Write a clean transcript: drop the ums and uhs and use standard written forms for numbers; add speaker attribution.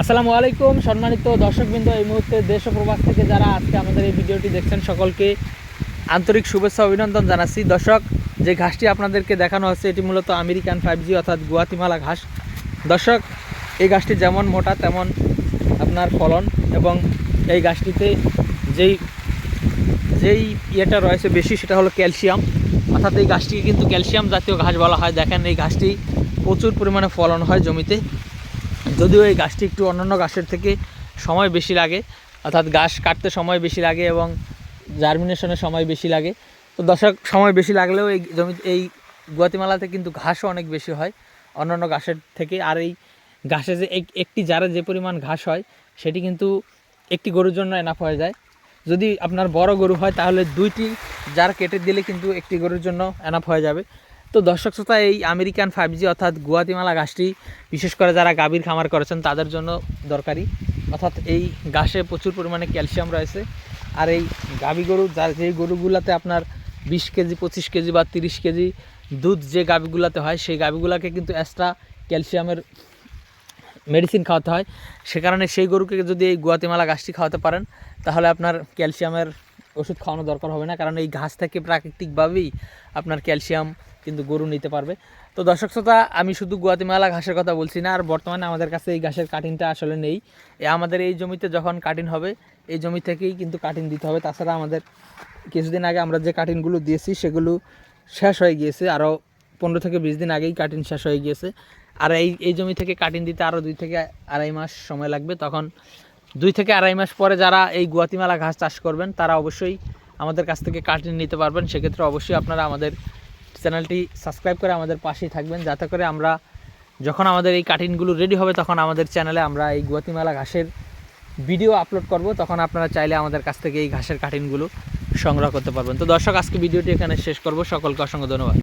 Speaker 1: আসসালামু আলাইকুম সম্মানিত দর্শকবৃন্দ, এই মুহূর্তে দেশ ও প্রবাস থেকে যারা আজকে আমাদের এই ভিডিওটি দেখছেন সকলকে আন্তরিক শুভেচ্ছা অভিনন্দন জানাচ্ছি। দর্শক, যে ঘাসটি আপনাদেরকে দেখানো হচ্ছে এটি মূলত আমেরিকান 5G অর্থাৎ গুয়াতিমালা ঘাস। দর্শক, এই ঘাসটি যেমন মোটা তেমন আপনার ফলন, এবং এই ঘাসটিতে যেই যেই ইয়েটা রয়েছে বেশি সেটা হলো ক্যালসিয়াম, অর্থাৎ এই ঘাসটিকে কিন্তু ক্যালসিয়াম জাতীয় ঘাস বলা হয়। দেখেন এই ঘাসটি প্রচুর পরিমাণে ফলন হয় জমিতে, যদিও এই গাছটি একটু অন্যান্য গাছের থেকে সময় বেশি লাগে, অর্থাৎ গাছ কাটতে সময় বেশি লাগে এবং জার্মিনেশনের সময় বেশি লাগে। তো দর্শক, সময় বেশি লাগলেও এই এই গুয়াতিমালাতে কিন্তু ঘাসও অনেক বেশি হয় অন্যান্য গাছের থেকে। আর এই ঘাসে যে একটি জারে যে পরিমাণ ঘাস হয় সেটি কিন্তু একটি গরুর জন্য এনাফ হয়ে যায়। যদি আপনার বড় গরু হয় তাহলে দুইটি জার কেটে দিলে কিন্তু একটি গরুর জন্য এনাফ হয়ে যাবে। তো দর্শক শ্রোতা, এই আমেরিকান 5G অর্থাৎ গুয়াতিমালা ঘাসটি বিশেষ করে যারা গাভীর খামার করেছেন তাদের জন্য দরকারি, অর্থাৎ এই ঘাসে প্রচুর পরিমাণে ক্যালসিয়াম রয়েছে। আর এই গাভী গরু যেই গরুগুলাতে আপনার 20 কেজি 25 কেজি বা 30 কেজি দুধ যে গাভীগুলাতে হয় সেই গাভীগুলাকে কিন্তু এক্সট্রা ক্যালসিয়ামের মেডিসিন খাওয়াতে হয়। সে কারণে সেই গরুকে যদি এই গুয়াতিমালা ঘাসটি খাওয়াতে পারেন তাহলে আপনার ক্যালসিয়ামের ওষুধ খাওয়ানো দরকার হবে না, কারণ এই ঘাস থেকে প্রাকৃতিকভাবেই আপনার ক্যালসিয়াম কিন্তু গরু নিতে পারবে। তো দর্শক শ্রোতা, আমি শুধু গুয়াতিমালা ঘাসের কথা বলছি না, আর বর্তমানে আমাদের কাছে এই ঘাসের কাটিংটা আসলে নেই। আমাদের এই জমিতে যখন কাটিং হবে এই জমি থেকেই কিন্তু কাটিং দিতে হবে। তাছাড়া আমাদের কিছুদিন আগে আমরা যে কাটিংগুলো দিয়েছি সেগুলো শেষ হয়ে গিয়েছে, আরও 15 থেকে 20 দিন আগেই কাটিং শেষ হয়ে গিয়েছে। আর এই জমি থেকে কাটিং দিতে আরও 2 থেকে আড়াই মাস সময় লাগবে। তখন 2 থেকে আড়াই মাস পরে যারা এই গুয়াতিমালা ঘাস চাষ করবেন তারা অবশ্যই আমাদের কাছ থেকে কাটিং নিতে পারবেন। সেক্ষেত্রে অবশ্যই আপনারা আমাদের চ্যানেলটি সাবস্ক্রাইব করে আমাদের পাশেই থাকবেন, যাতে করে আমরা যখন আমাদের এই কাটিংগুলো রেডি হবে তখন আমাদের চ্যানেলে আমরা এই গুয়াতিমালা ঘাসের ভিডিও আপলোড করব, তখন আপনারা চাইলে আমাদের কাছ থেকে এই ঘাসের কাটিংগুলো সংগ্রহ করতে পারবেন। তো দর্শক, আজকে ভিডিওটি এখানে শেষ করব। সকলকে অসংখ্য ধন্যবাদ।